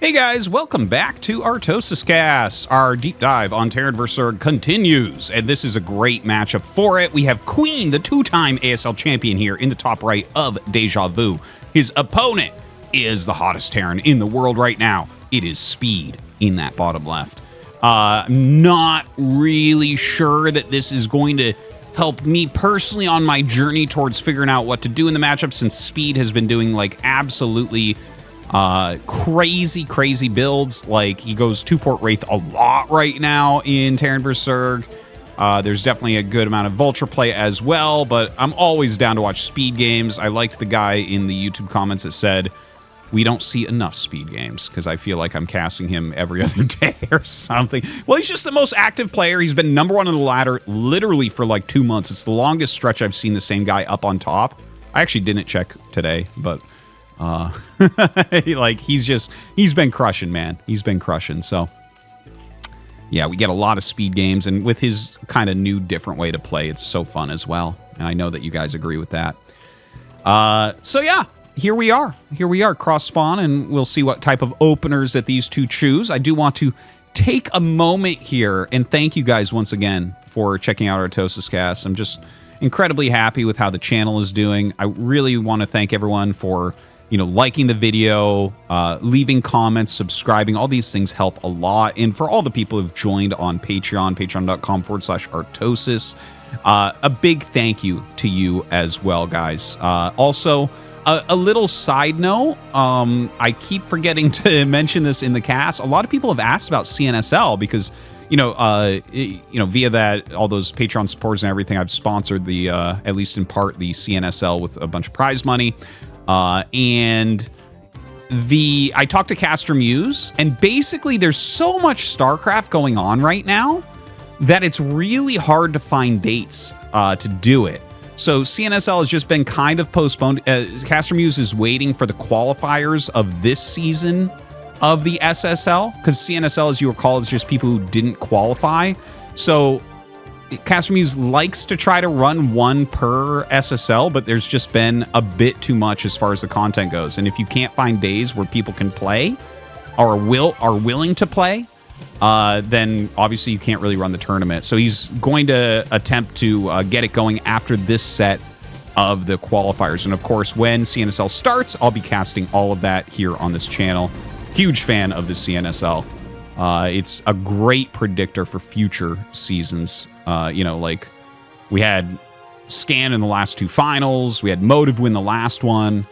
Hey guys, welcome back to ArtosisCasts. Our deep dive on Terran vs. Zerg continues, and this is a great matchup for it. We have Queen, the two-time ASL champion here in the top right of Deja Vu. His opponent is the hottest Terran in the world right now. It is Speed in that bottom left. Not really sure that this is going to help me personally on my journey towards figuring out what to do in the matchup, since Speed has been doing like absolutely crazy builds. Like, he goes 2-port Wraith a lot right now in Terran vs. Zerg. There's definitely a good amount of Vulture play as well, but I'm always down to watch Speed games. I liked the guy in the YouTube comments that said, we don't see enough Speed games, because I feel like I'm casting him every other day or something. Well, he's just the most active player. He's been #1 on the ladder literally for like 2 months. It's the longest stretch I've seen the same guy up on top. I actually didn't check today, but like, he's been crushing, man. He's been crushing. So yeah, we get a lot of Speed games, and with his kind of new different way to play, it's so fun as well. And I know that you guys agree with that. So yeah, here we are cross spawn, and we'll see what type of openers that these two choose. I do want to take a moment here and thank you guys once again for checking out ArtosisCasts. I'm just incredibly happy with how the channel is doing. I really want to thank everyone for, you know, liking the video, leaving comments, subscribing. All these things help a lot. And for all the people who've joined on Patreon, patreon.com/Artosis, a big thank you to you as well, guys. Also, a little side note, I keep forgetting to mention this in the cast. A lot of people have asked about CNSL because, via that, all those Patreon supporters and everything, I've sponsored the, at least in part, the CNSL with a bunch of prize money. And I talked to Caster Muse, and basically there's so much StarCraft going on right now that it's really hard to find dates to do it. So CNSL has just been kind of postponed. Caster Muse is waiting for the qualifiers of this season of the SSL, because CNSL, as you recall, is just people who didn't qualify. So Caster Muse likes to try to run one per SSL, but there's just been a bit too much as far as the content goes. And if you can't find days where people can play or are willing to play, then obviously you can't really run the tournament. So he's going to attempt to get it going after this set of the qualifiers. And of course, when CNSL starts, I'll be casting all of that here on this channel. Huge fan of the CNSL. It's a great predictor for future seasons. Like, we had Scan in the last 2 finals. We had Motive win the last one.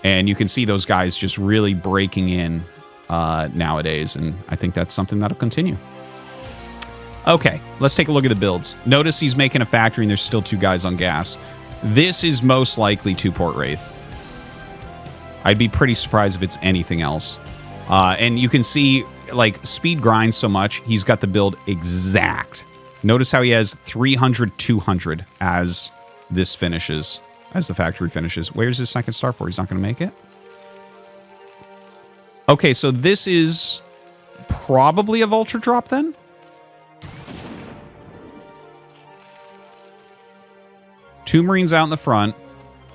And you can see those guys just really breaking in nowadays. And I think that's something that'll continue. Okay, let's take a look at the builds. Notice he's making a factory and there's still 2 guys on gas. This is most likely 2-port Wraith. I'd be pretty surprised if it's anything else. And you can see, like, Speed grinds so much, he's got the build exact. Notice how he has 300, 200 as this finishes, as the factory finishes. Where's his second starport? He's not going to make it? Okay, so this is probably a Vulture drop then? Two Marines out in the front.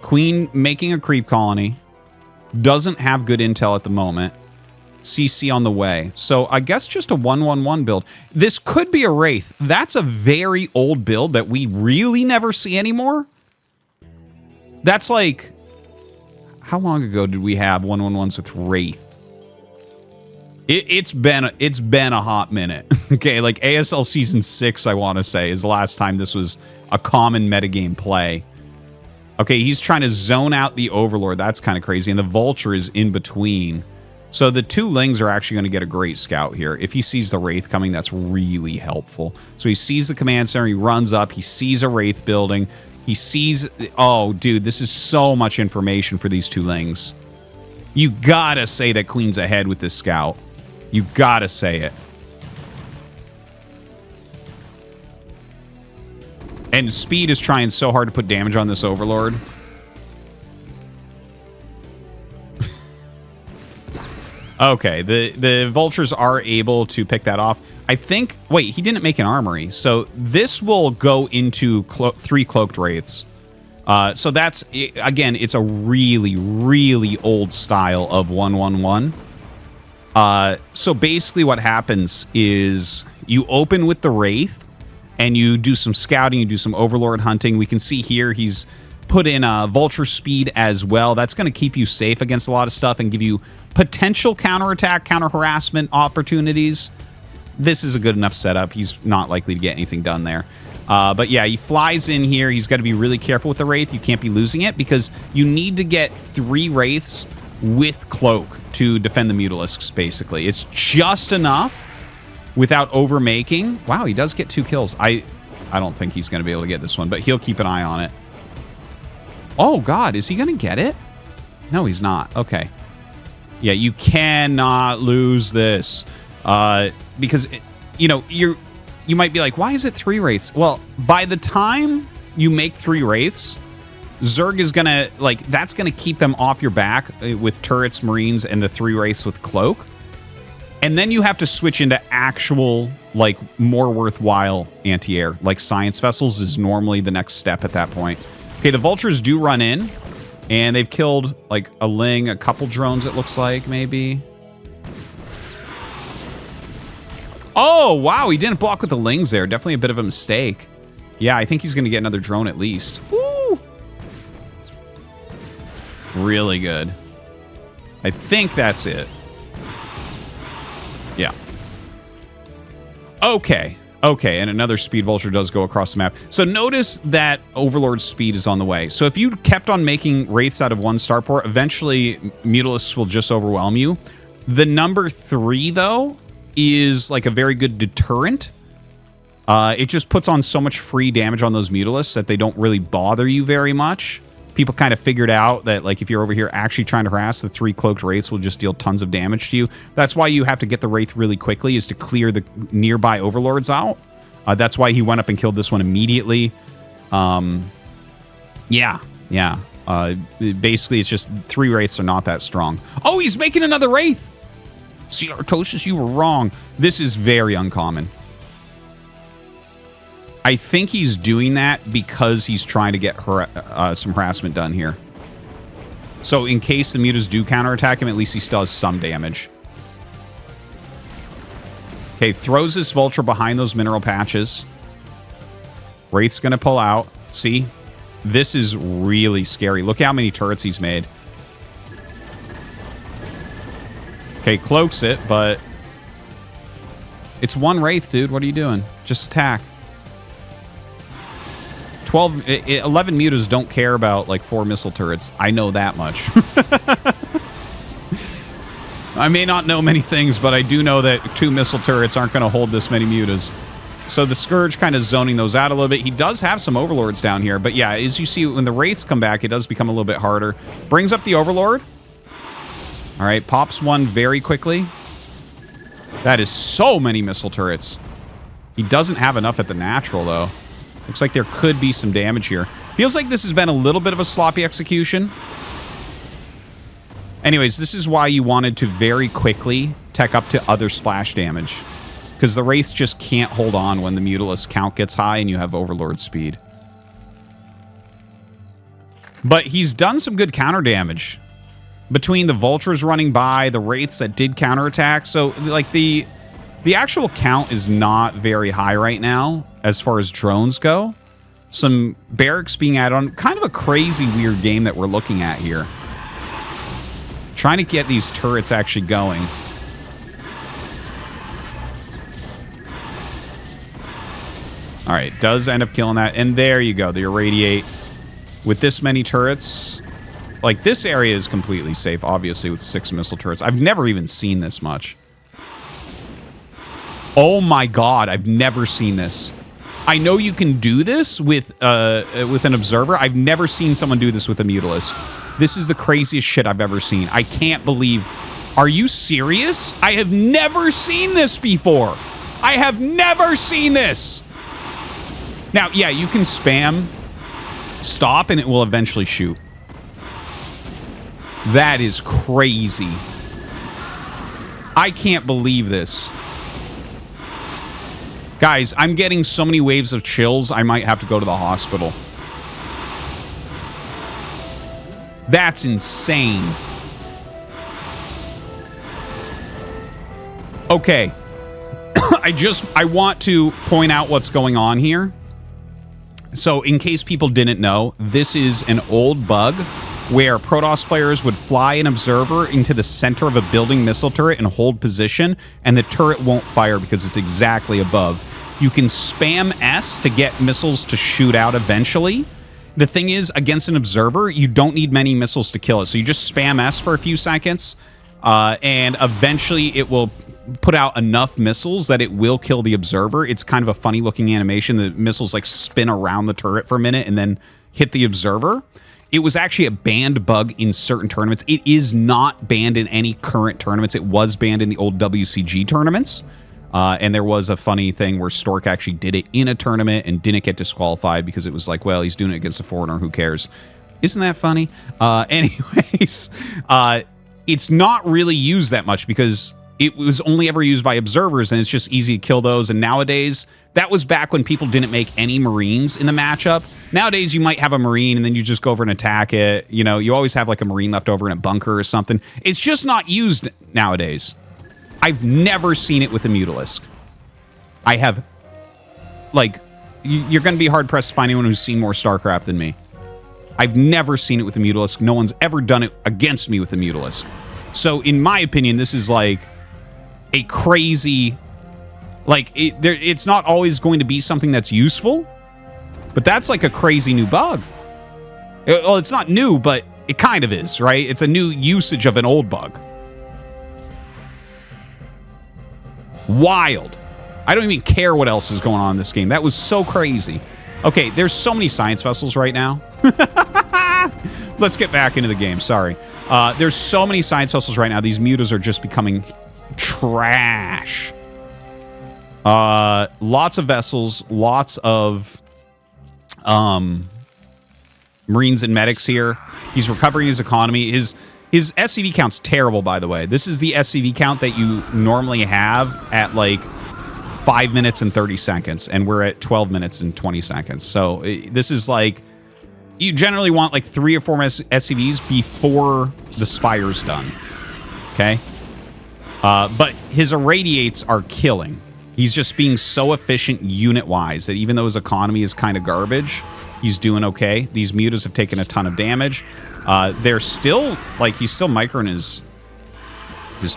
Queen making a creep colony. Doesn't have good intel at the moment. CC on the way. So I guess just a 1-1-1 build. This could be a Wraith. That's a very old build that we really never see anymore. That's like, how long ago did we have 1-1-1s with Wraith? It's been a hot minute. Okay, like ASL Season 6, I want to say, is the last time this was a common metagame play. Okay, he's trying to zone out the Overlord. That's kind of crazy. And the Vulture is in between. So the 2 Lings are actually going to get a great scout here. If he sees the Wraith coming, that's really helpful. So he sees the command center, he runs up, he sees a Wraith building, he sees... Oh, dude, this is so much information for these 2 Lings. You gotta say that Queen's ahead with this scout. You gotta say it. And Speed is trying so hard to put damage on this Overlord. Okay, the Vultures are able to pick that off. I think... Wait, he didn't make an armory. So this will go into 3 Cloaked Wraiths. So that's... Again, it's a really, really old style of 1-1-1. So basically what happens is you open with the Wraith and you do some scouting, you do some Overlord hunting. We can see here he's put in Vulture speed as well. That's going to keep you safe against a lot of stuff and give you potential counterattack, counter-harassment opportunities. This is a good enough setup. He's not likely to get anything done there. But yeah, he flies in here. He's got to be really careful with the Wraith. You can't be losing it because you need to get 3 Wraiths with Cloak to defend the Mutalisks, basically. It's just enough without overmaking. Wow, he does get 2 kills. I don't think he's going to be able to get this one, but he'll keep an eye on it. Oh, God, is he going to get it? No, he's not. Okay. Yeah, you cannot lose this. Because, you know, you might be like, why is it 3 Wraiths? Well, by the time you make 3 Wraiths, Zerg is going to, like, that's going to keep them off your back with turrets, marines, and the 3 Wraiths with Cloak. And then you have to switch into actual, like, more worthwhile anti-air. Like, Science Vessels is normally the next step at that point. Okay, the Vultures do run in, and they've killed, like, a Ling, a couple drones, it looks like, maybe. Oh, wow, he didn't block with the Lings there. Definitely a bit of a mistake. Yeah, I think he's going to get another drone at least. Woo! Really good. I think that's it. Yeah. Okay. Okay, and another Speed Vulture does go across the map. So notice that Overlord's speed is on the way. So if you kept on making Wraiths out of 1 starport, eventually Mutalisks will just overwhelm you. The number 3, though, is like a very good deterrent. It just puts on so much free damage on those Mutalisks that they don't really bother you very much. People kind of figured out that, like, if you're over here actually trying to harass, the 3 cloaked Wraiths will just deal tons of damage to you. That's why you have to get the Wraith really quickly, is to clear the nearby Overlords out. That's why he went up and killed this one immediately. Yeah. Basically, it's just 3 Wraiths are not that strong. Oh, he's making another Wraith! See, Artosis, you were wrong. This is very uncommon. I think he's doing that because he's trying to get some harassment done here. So in case the mutas do counterattack him, at least he still has some damage. Okay, throws this Vulture behind those mineral patches. Wraith's going to pull out. See? This is really scary. Look how many turrets he's made. Okay, cloaks it, but it's 1 Wraith, dude. What are you doing? Just attack. 11 mutas don't care about, like, 4 missile turrets. I know that much. I may not know many things, but I do know that 2 missile turrets aren't going to hold this many mutas. So the Scourge kind of zoning those out a little bit. He does have some Overlords down here, but yeah, as you see, when the Wraiths come back, it does become a little bit harder. Brings up the Overlord. All right, pops 1 very quickly. That is so many missile turrets. He doesn't have enough at the natural, though. Looks like there could be some damage here. Feels like this has been a little bit of a sloppy execution. Anyways, this is why you wanted to very quickly tech up to other splash damage. Because the Wraiths just can't hold on when the Mutalisk count gets high and you have Overlord speed. But he's done some good counter damage. Between the Vultures running by, the Wraiths that did counterattack. So, like, the actual count is not very high right now as far as drones go. Some barracks being added on. Kind of a crazy, weird game that we're looking at here. Trying to get these turrets actually going. All right, does end up killing that. And there you go, the Irradiate. With this many turrets, like, this area is completely safe, obviously, with 6 missile turrets. I've never even seen this much. Oh my god, I've never seen this. I know you can do this with an Observer. I've never seen someone do this with a Mutalisk. This is the craziest shit I've ever seen. I can't believe... Are you serious? I have never seen this before. I have never seen this. Now, yeah, you can spam stop and it will eventually shoot. That is crazy. I can't believe this. Guys, I'm getting so many waves of chills, I might have to go to the hospital. That's insane. Okay. I want to point out what's going on here. So in case people didn't know, this is an old bug where Protoss players would fly an observer into the center of a building missile turret and hold position, and the turret won't fire because it's exactly above. You can spam S to get missiles to shoot out eventually. The thing is, against an observer, you don't need many missiles to kill it. So you just spam S for a few seconds, and eventually it will put out enough missiles that it will kill the observer. It's kind of a funny looking animation. The missiles like spin around the turret for a minute and then hit the observer. It was actually a banned bug in certain tournaments. It is not banned in any current tournaments. It was banned in the old WCG tournaments. And there was a funny thing where Stork actually did it in a tournament and didn't get disqualified because it was like, well, he's doing it against a foreigner. Who cares? Isn't that funny? Anyways, it's not really used that much because it was only ever used by observers, and it's just easy to kill those. And nowadays, that was back when people didn't make any Marines in the matchup. Nowadays, you might have a Marine, and then you just go over and attack it. You know, you always have like a Marine left over in a bunker or something. It's just not used nowadays. I've never seen it with a Mutalisk. I have, like, you're going to be hard-pressed to find anyone who's seen more StarCraft than me. I've never seen it with a Mutalisk. No one's ever done it against me with a Mutalisk. So, in my opinion, this is like a crazy, like, it's not always going to be something that's useful, but that's like a crazy new bug. Well, it's not new, but it kind of is, right? It's a new usage of an old bug. Wild. I don't even care what else is going on in this game. That was so crazy. Okay, there's so many science vessels right now. Let's get back into the game. Sorry. There's so many science vessels right now. These mutas are just becoming trash. Lots of vessels, lots of Marines and medics here. He's recovering his economy. His SCV count's terrible, by the way. This is the SCV count that you normally have at like 5 minutes and 30 seconds, and we're at 12 minutes and 20 seconds. So this is like, you generally want like 3 or 4 SCVs before the Spire's done. Okay? But his irradiates are killing. He's just being so efficient unit-wise that even though his economy is kind of garbage, he's doing okay. These mutas have taken a ton of damage. They're still, like, he's still microing his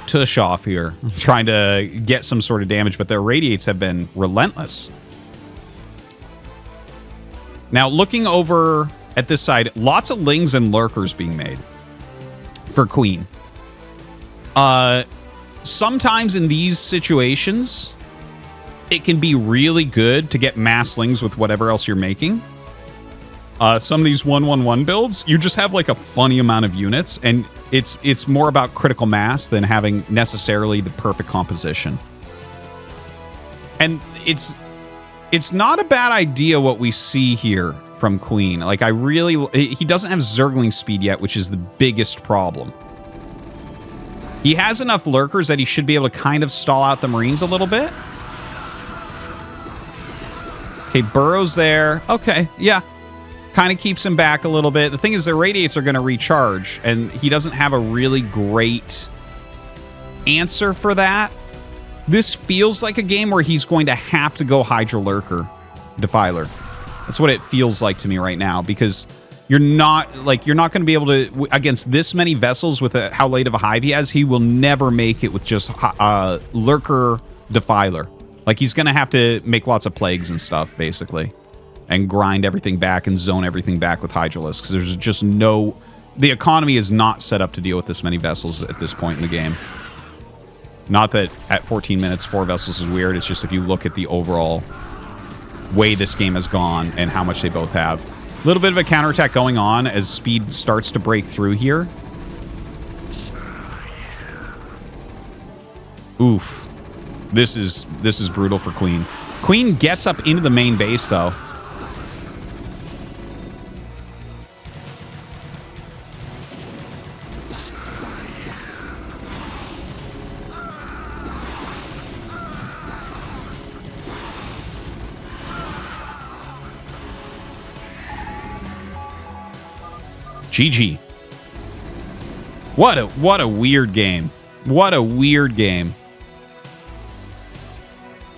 tush off here, trying to get some sort of damage, but their irradiates have been relentless. Now, looking over at this side, lots of lings and lurkers being made for Queen. Sometimes in these situations, it can be really good to get mass lings with whatever else you're making. Some of these 1-1-1 builds, you just have like a funny amount of units, and it's more about critical mass than having necessarily the perfect composition. And it's not a bad idea what we see here from Queen. Like, he doesn't have Zergling speed yet, which is the biggest problem. He has enough lurkers that he should be able to kind of stall out the Marines a little bit. Okay, Burrow's there. Okay, yeah. Kind of keeps him back a little bit. The thing is, the radiates are going to recharge, and he doesn't have a really great answer for that. This feels like a game where he's going to have to go Hydra Lurker Defiler. That's what it feels like to me right now, because you're not going to be able to, against this many vessels with how late of a hive he has, he will never make it with just Lurker Defiler. Like, he's going to have to make lots of plagues and stuff, basically, and grind everything back and zone everything back with Hydralisks, because there's just no... The economy is not set up to deal with this many vessels at this point in the game. Not that at 14 minutes, 4 vessels is weird. It's just if you look at the overall way this game has gone and how much they both have. A little bit of a counterattack going on as speed starts to break through here. Oof. This is brutal for Queen. Queen gets up into the main base, though. GG. What a weird game. What a weird game.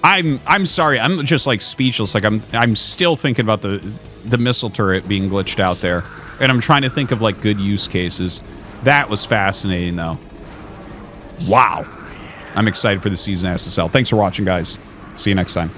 I'm sorry. I'm just like speechless. Like I'm still thinking about the missile turret being glitched out there, and I'm trying to think of like good use cases. That was fascinating though. Wow. I'm excited for the season SSL. Thanks for watching, guys. See you next time.